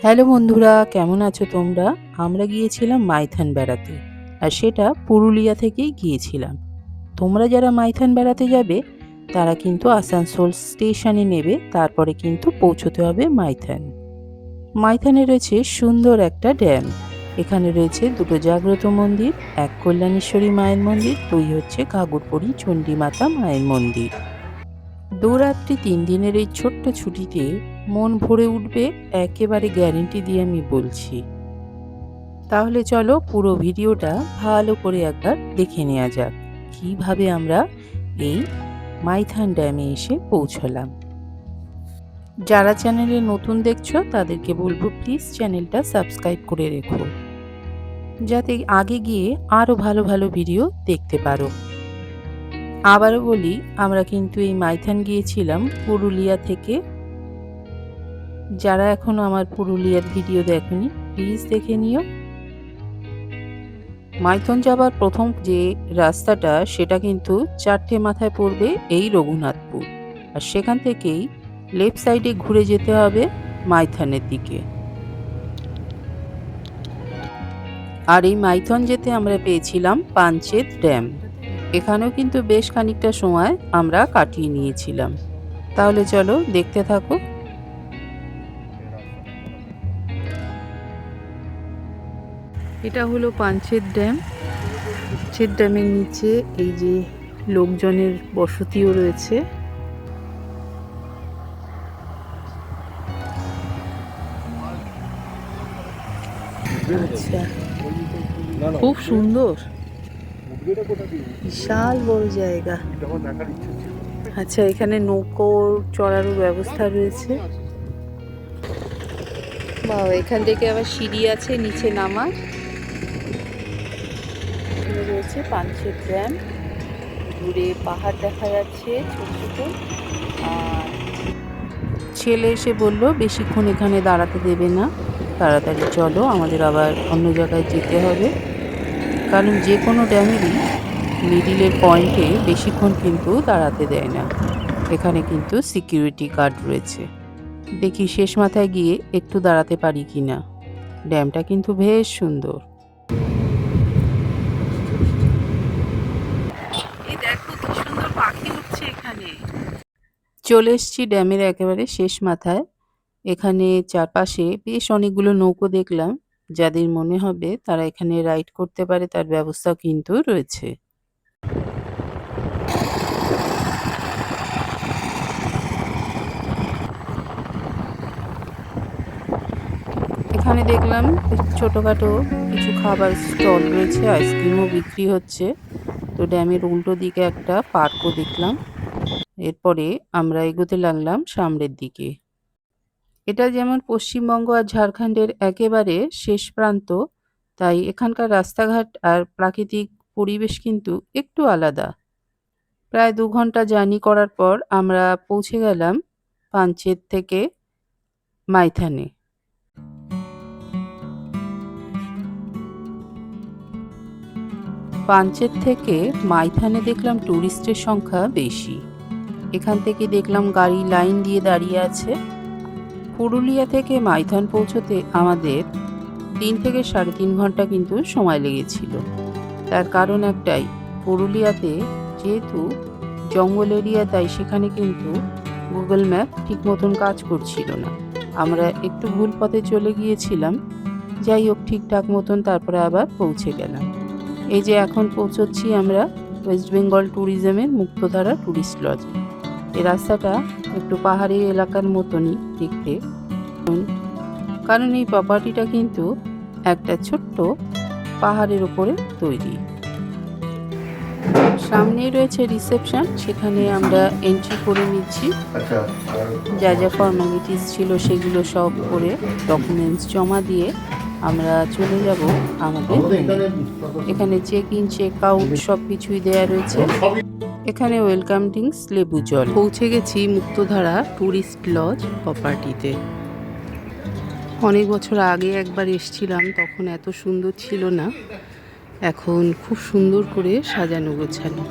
Hello বন্ধুরা, কেমন আছো তোমরা? আমরা গিয়েছিলাম মাইথন বেড়াতে, আর সেটা পুরুলিয়া থেকেই গিয়েছিলাম। তোমরা যারা মাইথন বেড়াতে যাবে তারা কিন্তু আসানসোল স্টেশনে নেবে, তারপরে কিন্তু পৌঁছতে হবে মাইথন। মাইথনে রয়েছে সুন্দর একটা ড্যাম। এখানে রয়েছে দুটো জাগ্রত মন্দির, এক কল্যাণেশ্বরী মায়ের মন্দির, দুই হচ্ছে ঘাগরপুরী চণ্ডীমাতা মায়ের মন্দির। ২ রাত্রি ৩ দিনের এই ছোট্ট ছুটিতে মন ভরে উঠবে, একেবারে গ্যারেন্টি দিয়ে আমি বলছি। তাহলে চলো পুরো ভিডিওটা ভালো করে একবার দেখে নেওয়া যাক, কিভাবে আমরা এই মাইথন ড্যামে এসে পৌঁছলাম। যারা চ্যানেলে নতুন দেখছো তাদেরকে বলবো প্লিজ চ্যানেলটা সাবস্ক্রাইব করে রেখো, যাতে আগে গিয়ে আরও ভালো ভালো ভিডিও দেখতে পারো। আবারও বলি, আমরা কিন্তু এই মাইথন গিয়েছিলাম পুরুলিয়া থেকে। যারা এখনো আমার পুরুলিয়ার ভিডিও দেখোনি প্লিজ দেখে নিও। মাইথন যাবার প্রথম যে রাস্তাটা সেটা কিন্তু 4টে মাথায় পড়বে এই রঘুনাথপুর, আর সেখান থেকেই লেফট সাইডে ঘুরে যেতে হবে মাইথনের দিকে। আর এই মাইথন যেতে আমরা পেয়েছিলাম পাঞ্চেত ড্যাম। এখানেও কিন্তু বেশ খানিকটা সময় আমরা কাটিয়ে নিয়েছিলাম। তাহলে চলো দেখতে থাকো। এটা হলো পাঞ্চেত ড্যাম। পাঞ্চেত ড্যামের নিচে এই যে লোকজনের বসতিও রয়েছে। আচ্ছা, খুব সুন্দর, বিশাল বড় জায়গা। আচ্ছা, এখানে নৌকো চড়ারও ব্যবস্থা রয়েছে। বাহ, এখান থেকে আবার সিঁড়ি আছে নিচে নামার। এখানে রয়েছে পাঞ্চেত ড্যাম, দূরে পাহাড় দেখা যাচ্ছে ছোট ছোট। আর ছেলে এসে বললো বেশিক্ষণ এখানে দাঁড়াতে দেবে না, তাড়াতাড়ি চলো, আমাদের আবার অন্য জায়গায় যেতে হবে। কারণ যে কোনো ড্যামেরই মিডিলের পয়েন্টে বেশিক্ষণ কিন্তু দাঁড়াতে দেয় না। এখানে কিন্তু সিকিউরিটি গার্ড রয়েছে। দেখি শেষ মাথায় গিয়ে একটু দাঁড়াতে পারি কিনা। ড্যামটা কিন্তু বেশ সুন্দর। এই দেখো কি সুন্দর পাখি উঠছে এখানে। চলে এসেছি ড্যামের একেবারে শেষ মাথায়। এখানে চারপাশে বেশ অনেকগুলো নৌকো দেখলাম। যাদের মনে হবে তারা এখানে রাইড করতে পারে তার ব্যবস্থাও কিন্তু রয়েছে। এখানে দেখলাম ছোটোখাটো কিছু খাবার স্টল রয়েছে, আইসক্রিমও বিক্রি হচ্ছে। তো ড্যামের উল্টো দিকে একটা পার্কও দেখলাম। এরপরে আমরা এগোতে লাগলাম সামনের দিকে। এটা যেমন পশ্চিমবঙ্গ আর ঝাড়খণ্ডের একেবারে শেষ প্রান্ত, তাই এখানকার রাস্তাঘাট আর প্রাকৃতিক পরিবেশ কিন্তু একটু আলাদা। প্রায় 2 ঘন্টা জার্নি করার পর আমরা পৌঁছে গেলাম পাঞ্চেত থেকে মাইথনে। পাঞ্চেত থেকে মাইথনে দেখলাম ট্যুরিস্টের সংখ্যা বেশি। এখান থেকে দেখলাম গাড়ি লাইন দিয়ে দাঁড়িয়ে আছে। পুরুলিয়া থেকে মাইথন পৌঁছতে আমাদের 3 থেকে 3.5 ঘন্টা কিন্তু সময় লেগেছিল। তার কারণ একটাই, পুরুলিয়াতে যেহেতু জঙ্গল এরিয়া, তাই সেখানে কিন্তু গুগল ম্যাপ ঠিক মতন কাজ করছিল না। আমরা একটু ভুল পথে চলে গিয়েছিলাম। যাই হোক, ঠিকঠাক মতন তারপরে আবার পৌঁছে গেলাম। এই যে এখন পৌঁছচ্ছি আমরা ওয়েস্ট বেঙ্গল ট্যুরিজমের মুক্তধারা ট্যুরিস্ট লজে। এই রাস্তাটা একটু পাহাড়ি এলাকার মতনই দেখতে, কারণ এই প্রপার্টিটা কিন্তু একটা ছোট্ট পাহাড়ের উপরে তৈরি। সামনেই রয়েছে রিসেপশন, সেখানে আমরা এন্ট্রি করে নিচ্ছি। যা যা ফর্মালিটিস ছিল সেগুলো সব করে ডকুমেন্টস জমা দিয়ে আমরা চলে যাব আমাদের রুমে। এখানে চেক ইন চেক আউট সব কিছুই দেওয়া রয়েছে। এখানে ওয়েলকাম ড্রিঙ্কস, লেবু জল। পৌঁছে গেছি মুক্তধারা ট্যুরিস্ট লজ প্রপার্টিতে। অনেক বছর আগে একবার এসেছিলাম, তখন এত সুন্দর ছিল না, এখন খুব সুন্দর করে সাজানো গোছানো।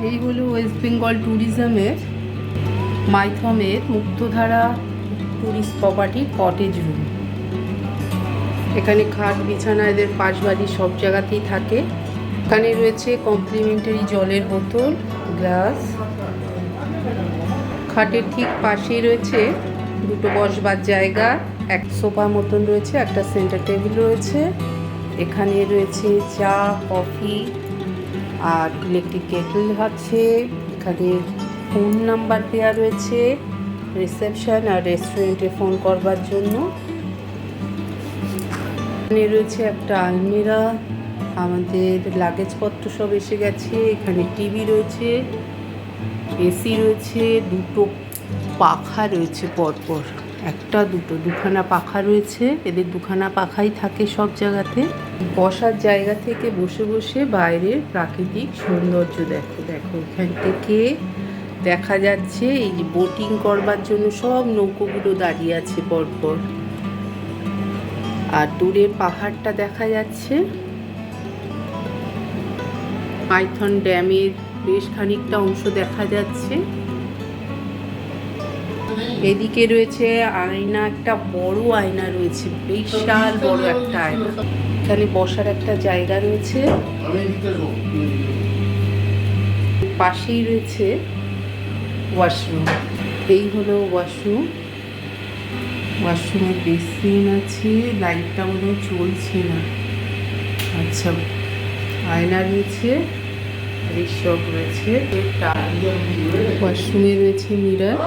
এই হলো ওয়েস্ট বেঙ্গল ট্যুরিজমের মাইথমের মুক্তধারা টুরিস্ট প্রপার্টি কটেজ রুম। এখানে খাট বিছানা এদের পাশবাড়ি সব জায়গাতেই থাকে। এখানে রয়েছে কমপ্লিমেন্টারি জলের বোতল, গ্লাস। খাটের ঠিক পাশেই রয়েছে দুটো বসবার জায়গা, এক সোফা মতন রয়েছে, একটা সেন্টার টেবিল রয়েছে। এখানে রয়েছে চা, কফি আর ইলেকট্রিক কেটল আছে। এখানে ফোন নাম্বার দেওয়া রয়েছে রিসেপশন আর রেস্টুরেন্টে ফোন করবার জন্য। এখানে রয়েছে একটা আলমিরা, আমাদের লাগেজপত্র সব এসে গেছে। এখানে টিভি রয়েছে, এসি রয়েছে, দুটো পাখা রয়েছে পরপর, একটা দুখানা পাখা রয়েছে। এদের দুখানা পাখাই থাকে সব জায়গাতে। বসার জায়গা থেকে বসে বসে বাইরের প্রাকৃতিক সৌন্দর্য দেখো। এখান থেকে দেখা যাচ্ছে এই যে বোটিং করবার জন্য সব নৌকোগুলো দাঁড়িয়ে আছে পরপর, আর দূরের পাহাড়টা দেখা যাচ্ছে। মাইথন ড্যামের বেশ খানিকটা অংশ দেখা যাচ্ছে। এদিকে রয়েছে আয়না, একটা বড় আয়না রয়েছে, বিশাল বড় একটা আয়না। এখানে বসার একটা জায়গা রয়েছে, পাশেই রয়েছে ওয়াশরুম। এই হলো ওয়াশরুম। ওয়াশরুমের বেসিন আছে, লাইটটা মনে হয় চলছে না। আচ্ছা, আয়না রয়েছে, এইসব রয়েছে। ওয়াশরুমে রয়েছে মিরর,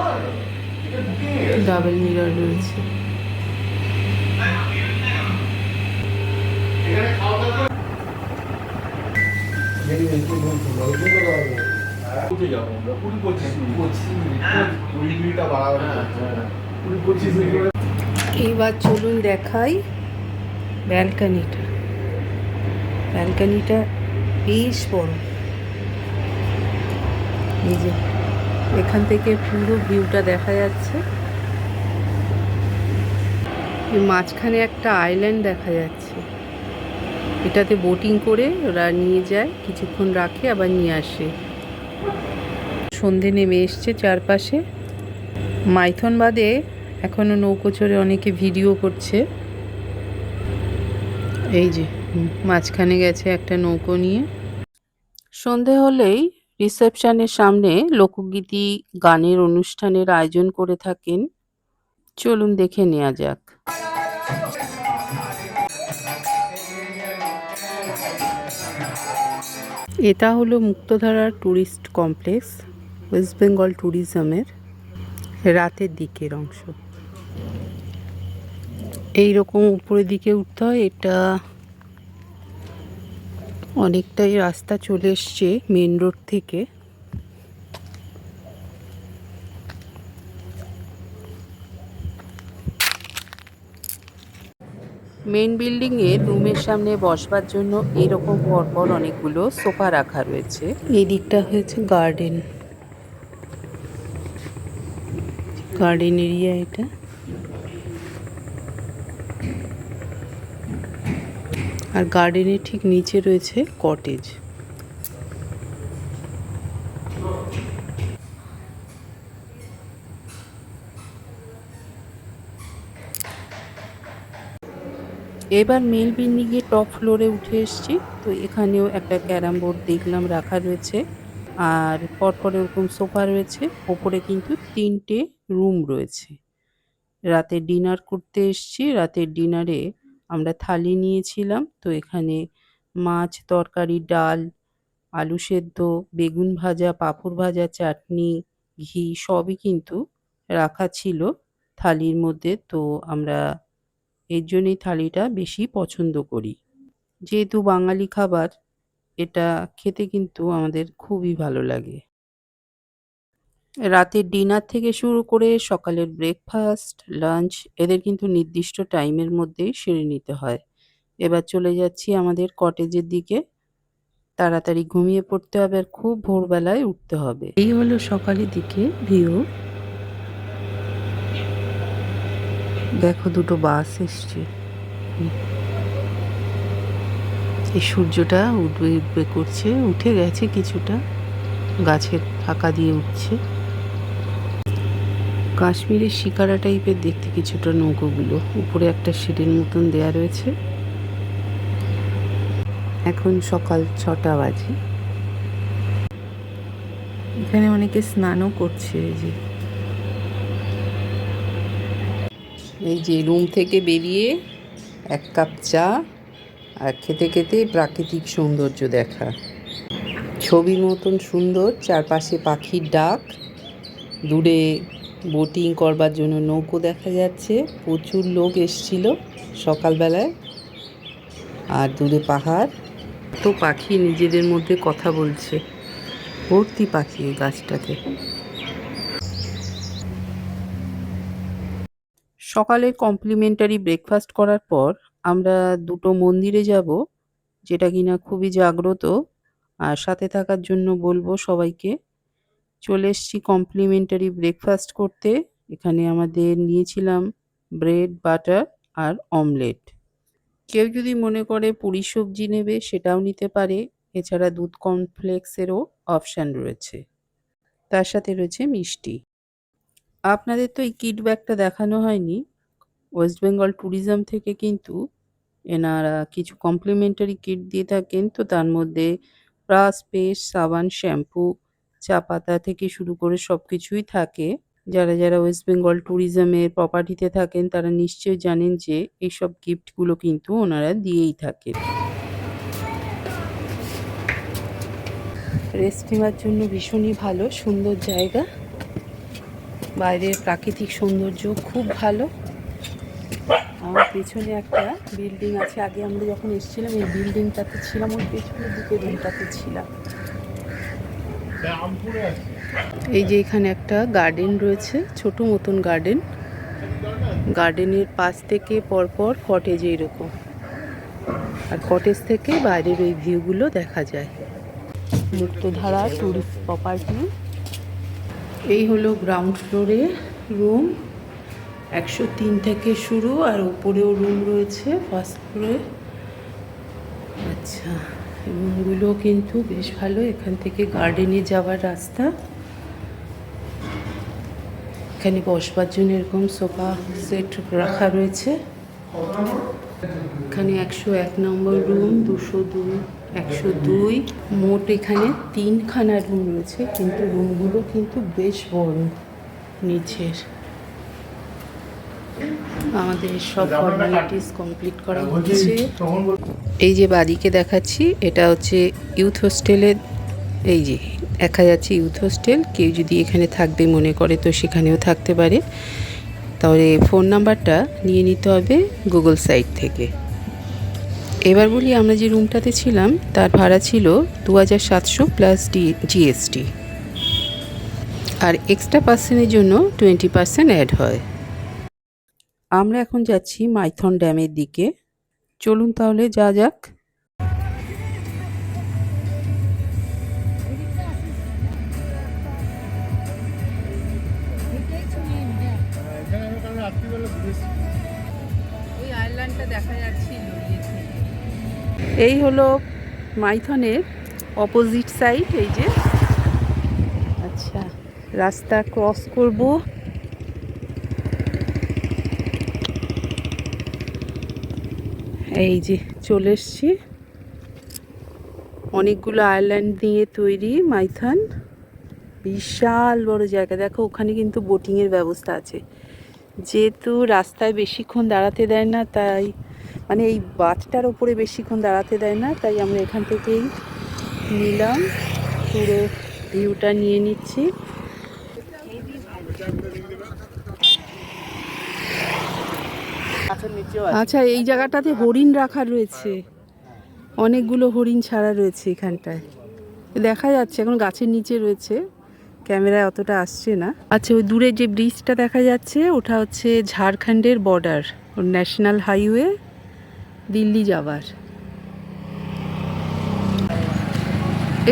ডাবল মিরর রয়েছে। এইবার চলুন দেখাই ব্যালকনিটা। ব্যালকনিটা বেশ বড়। এই যে এখান থেকে পুরো ভিউটা দেখা যাচ্ছে। মাঝখানে একটা আইল্যান্ড দেখা যাচ্ছে, এটাতে বোটিং করে ওরা নিয়ে যায়, কিছুক্ষণ রাখে আবার নিয়ে আসে। সন্ধে নেমে এসছে চারপাশে। মাইথন বাদে এখনও নৌকো চড়ে অনেকে ভিডিও করছে। এই যে মাঝখানে গেছে একটা নৌকো নিয়ে। সন্ধে হলেই রিসেপশনের সামনে লোকগীতি গানের অনুষ্ঠানের আয়োজন করে থাকেন। চলুন দেখে নেওয়া যাক। এটা হলো মুক্তধারা ট্যুরিস্ট কমপ্লেক্স, ওয়েস্ট বেঙ্গল ট্যুরিজমের রাতের দিকের অংশ। এইরকম উপরের দিকে উঠতে হয়। এটা অনেকটাই রাস্তা চলে এসছে মেন রোড থেকে। মেন বিল্ডিংয়ের রুমের সামনে বসবার জন্য এইরকম পরপর অনেকগুলো সোফা রাখা রয়েছে। এই দিকটা হয়েছে গার্ডেন এরিয়া। এটা আর গার্ডেনের ঠিক নিচে রয়েছে কটেজ। এবার মেল বিল্ডিংয়ের টপ ফ্লোরে উঠে এসেছি। তো এখানেও একটা ক্যারাম বোর্ড দেখলাম রাখা রয়েছে, আর পরপর এরকম সোফা রয়েছে। ওপরে কিন্তু 3টে রুম রয়েছে। রাতে ডিনার করতে এসেছি। রাতের ডিনারে আমরা থালি নিয়েছিলাম। তো এখানে মাছ, তরকারি, ডাল, আলু সেদ্ধ, বেগুন ভাজা, পাঁপড় ভাজা, চাটনি, ঘি সবই কিন্তু রাখা ছিল থালির মধ্যে। তো আমরা এর জন্যই থালিটা বেশি পছন্দ করি। যেহেতু বাঙালি খাবার, এটা খেতে কিন্তু আমাদের খুবই ভালো লাগে। রাতের ডিনার থেকে শুরু করে সকালের ব্রেকফাস্ট, লাঞ্চ এদের কিন্তু নির্দিষ্ট টাইমের মধ্যেই সেরে নিতে হয়। এবার চলে যাচ্ছি আমাদের কটেজের দিকে। তাড়াতাড়ি ঘুমিয়ে পড়তে হবে আর খুব ভোরবেলায় উঠতে হবে। এই হলো সকালের দিকে ভিউ। দেখো দুটো বাস এসছে। এই সূর্যটা উঠবে করছে, উঠে গেছে কিছুটা, গাছের ফাঁকা দিয়ে উঠছে। কাশ্মীরের শিকারা টাইপের দেখতে কিছুটা নৌকোগুলো, উপরে একটা শেডের মতন দেয়া রয়েছে। এখন সকাল 6টা বাজে। এখানে অনেকে স্নানও করছে। এই যে রুম থেকে বেরিয়ে 1 কাপ চা আর খেতে খেতে প্রাকৃতিক সৌন্দর্য দেখা। ছবির মতন সুন্দর, চারপাশে পাখির ডাক, দূরে বোটিং করবার জন্য নৌকো দেখা যাচ্ছে। প্রচুর লোক এসছিল সকালবেলায়। আর দূরে পাহাড়, তো পাখি নিজেদের মধ্যে কথা বলছে। ভর্তি পাখি এই গাছটাতে। সকালে কমপ্লিমেন্টারি ব্রেকফাস্ট করার পর আমরা 2টো মন্দিরে যাব, যেটা কিনা খুবই জাগ্রত। আর সাথে থাকার জন্য বলবো সবাইকে। চলে এসছি কমপ্লিমেন্টারি ব্রেকফাস্ট করতে। এখানে আমাদের নিয়েছিলাম ব্রেড, বাটার আর অমলেট। কেউ যদি মনে করে পুরি সবজি নেবে সেটাও নিতে পারে। এছাড়া দুধ কর্নফ্লেক্সেরও অপশান রয়েছে, তার সাথে রয়েছে মিষ্টি। আপনাদের তো এই কিট ব্যাগটা দেখানো হয়নি। ওয়েস্ট বেঙ্গল ট্যুরিজম থেকে কিন্তু এনারা কিছু কমপ্লিমেন্টারি কিট দিয়ে থাকেন। তো তার মধ্যে ব্রাশ, পেস্ট, সাবান, শ্যাম্পু, চা পাতা থেকে শুরু করে সব কিছুই থাকে। যারা ওয়েস্ট বেঙ্গল ট্যুরিজমের প্রপার্টিতে থাকেন তারা নিশ্চয়ই জানেন যে এইসব গিফটগুলো কিন্তু ওনারা দিয়েই থাকেন। রেস্ট নেওয়ার জন্য ভীষণই ভালো, সুন্দর জায়গা। বাইরের প্রাকৃতিক সৌন্দর্য খুব ভালো। আমার পেছনে একটা বিল্ডিং আছে। আগে আমরা যখন এসেছিলাম এই বিল্ডিংটাতে ছিলাম, ওই পেছনের দিকে রুমটাতে ছিলাম। এই যে এখানে একটা গার্ডেন রয়েছে, ছোট মতন গার্ডেন। গার্ডেনের পাশ থেকে পরপর কটেজ এইরকম, আর কটেজ থেকে বাইরের ওই ভিউগুলো দেখা যায়। মুক্তধারা টুরিস্ট প্রপার্টি। এই হলো গ্রাউন্ড ফ্লোরে রুম। 103 থেকে শুরু, আর উপরেও রুম রয়েছে ফার্স্ট ফ্লোরে। আচ্ছা, রুমগুলো কিন্তু বেশ ভালো। এখান থেকে গার্ডেনে যাওয়ার রাস্তা। এখানে বসবার জন্য এরকম সোফা সেট রাখা রয়েছে। এখানে 101 নম্বর রুম, 202, 102। মোট এখানে 3খানা রুম রয়েছে, কিন্তু রুমগুলো কিন্তু বেশ বড়। নিচের আমাদের সব ফর্মালিটিস কমপ্লিট করা হচ্ছে। এই যে বাদিকে দেখাচ্ছি, এটা হচ্ছে ইউথ হোস্টেলের। এই যে দেখা যাচ্ছে ইউথ হোস্টেল। কেউ যদি এখানে থাকবে মনে করে তো সেখানেও থাকতে পারে। তাহলে ফোন নাম্বারটা নিয়ে নিতে হবে গুগল সাইট থেকে। এবার বলি, আমরা যে রুমটাতে ছিলাম তার ভাড়া ছিল 2700 প্লাস জিএসটি। আর এক্সট্রা পার্সনের জন্য 20% অ্যাড হয়। আমরা এখন যাচ্ছি মাইথন ড্যামের দিকে। চলুন তাহলে যা যাক। ওই আইল্যান্ডটা দেখা যাচ্ছিল। এই হলো মাইথনের অপোজিট সাইড। এই যে, আচ্ছা, রাস্তা ক্রস করব। এই যে চলে এসছি। অনেকগুলো আইল্যান্ড দিয়ে তৈরি মাইথন। বিশাল বড় জায়গা। দেখো ওখানে কিন্তু বোটিংয়ের ব্যবস্থা আছে। যেহেতু রাস্তায় বেশিক্ষণ দাঁড়াতে দেয় না, তাই মানে এই বাঁধটার ওপরে বেশিক্ষণ দাঁড়াতে দেয় না, তাই আমরা এখান থেকেই নিলাম। পুরো ভিউটা নিয়ে নিচ্ছি। আচ্ছা, এই জায়গাটাতে হরিণ রাখা রয়েছে। অনেকগুলো হরিণ ছাড়া রয়েছে এখানটায়, দেখা যাচ্ছে। এখন গাছের নিচে রয়েছে, ক্যামেরায় অতটা আসছে না। আচ্ছা, ওই দূরে যে ব্রিজটা দেখা যাচ্ছে ওটা হচ্ছে ঝাড়খণ্ডের বর্ডার, ন্যাশনাল হাইওয়ে দিল্লি যাওয়ার।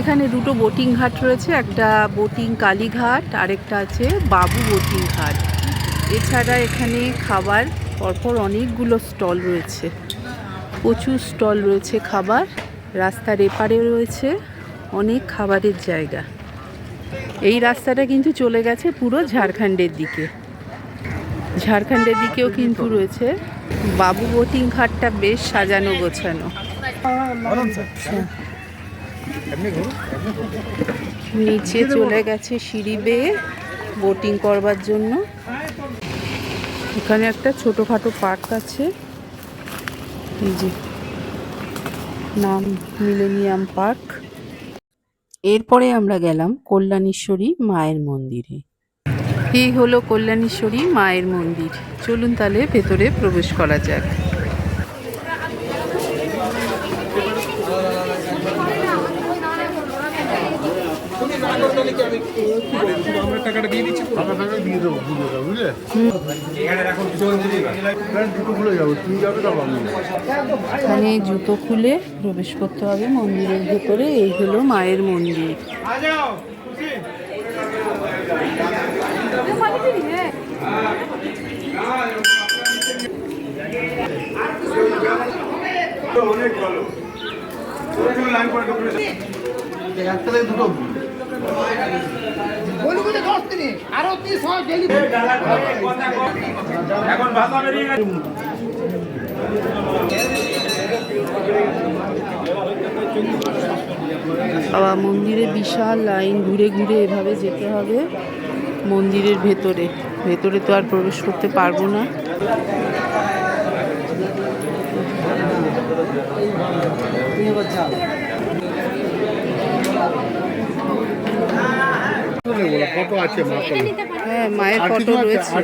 এখানে 2টো বোটিং ঘাট রয়েছে, একটা বোটিং কালীঘাট, আরেকটা আছে বাবু বোটিং ঘাট। এছাড়া এখানে খাবার পরপর অনেকগুলো স্টল রয়েছে, প্রচুর স্টল রয়েছে খাবার। রাস্তার এপারে রয়েছে অনেক খাবারের জায়গা। এই রাস্তাটা কিন্তু চলে গেছে পুরো ঝাড়খণ্ডের দিকে। ঝাড়খণ্ডের দিকেও কিন্তু রয়েছে। বাবু বোটিং ঘাটটা বেশ সাজানো গোছানো। নিচে চলে গেছে সিঁড়ি বেয়ে বোটিং করবার জন্য। এখানে একটা ছোটখাটো পার্ক আছে, এই যে নাম মিলেনিয়াম পার্ক। এরপরে আমরা গেলাম কল্যাণেশ্বরী মায়ের মন্দিরে। এই হলো কল্যাণেশ্বরী মায়ের মন্দির। চলুন তাহলে ভেতরে প্রবেশ করা যাক। এখানে জুতো খুলে প্রবেশ করতে হবে মন্দিরের ভেতরে। এই হলো মায়ের মন্দির। অনেক ভালো। বাবা মন্দিরে বিশাল লাইন, ঘুরে ঘুরে এভাবে যেতে হবে মন্দিরের ভেতরে। ভেতরে তো আর প্রবেশ করতে পারবো না। হ্যাঁ, মায়ের ফটো রয়েছে।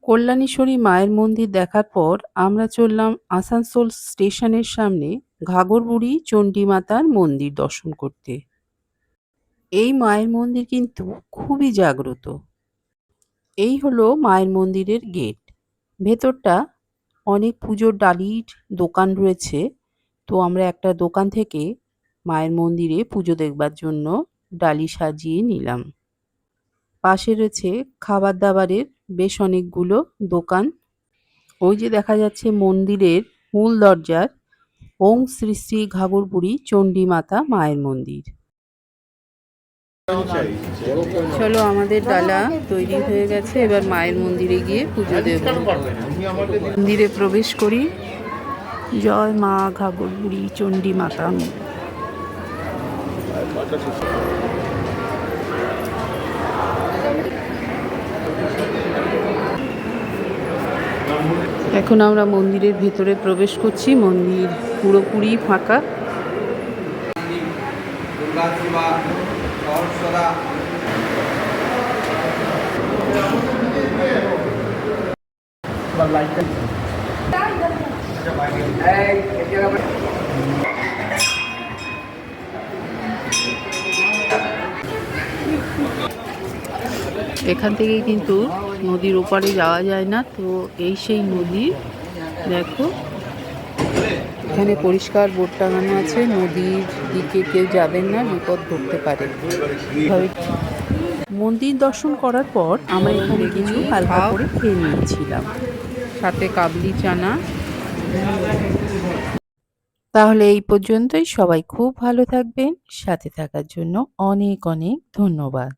কল্যাণেশ্বরী মায়ের মন্দির দেখার পর আমরা চললাম আসানসোল স্টেশনের সামনে ঘাগরবুড়ি চণ্ডীমাতার মন্দির দর্শন করতে। এই মায়ের মন্দির কিন্তু খুবই জাগ্রত। এই হলো মায়ের মন্দিরের গেট। ভেতরটা অনেক পুজোর ডালির দোকান রয়েছে। তো আমরা একটা দোকান থেকে মায়ের মন্দিরে পুজো দেখবার জন্য ডালি সাজিয়ে নিলাম। পাশে রয়েছে খাবার দাবারের বেশ অনেকগুলো দোকান। ওই যে দেখা যাচ্ছে মন্দিরের মূল দরজার ওং শ্রী শ্রী ঘাগরবুড়ি চণ্ডীমাতা মায়ের মন্দির। চলো, আমাদের ডালা তৈরি হয়ে গেছে। এবার মায়ের মন্দিরে গিয়ে পুজো দেব। মন্দিরে প্রবেশ করি। জয় মা ঘাগরবুড়ি চণ্ডীমাতা। এখন আমরা মন্দিরের ভেতরে প্রবেশ করছি। মন্দির পুরোপুরি ফাঁকা। এখান থেকেই কিন্তু নদীর ওপারে যাওয়া যায় না। তো এই সেই নদী, দেখো এখানে পরিষ্কার বোর্ড টাঙানো আছে, নদীর দিকে কেউ যাবেন না, বিপদ ঘটতে পারে। মন্দির দর্শন করার পর আমরা এখানে কিছু হালকা করে খেয়ে নিয়েছিলাম, সাথে কাবলি চানা। তাহলে এই পর্যন্তই। সবাই খুব ভালো থাকবেন। সাথে থাকার জন্য অনেক অনেক ধন্যবাদ।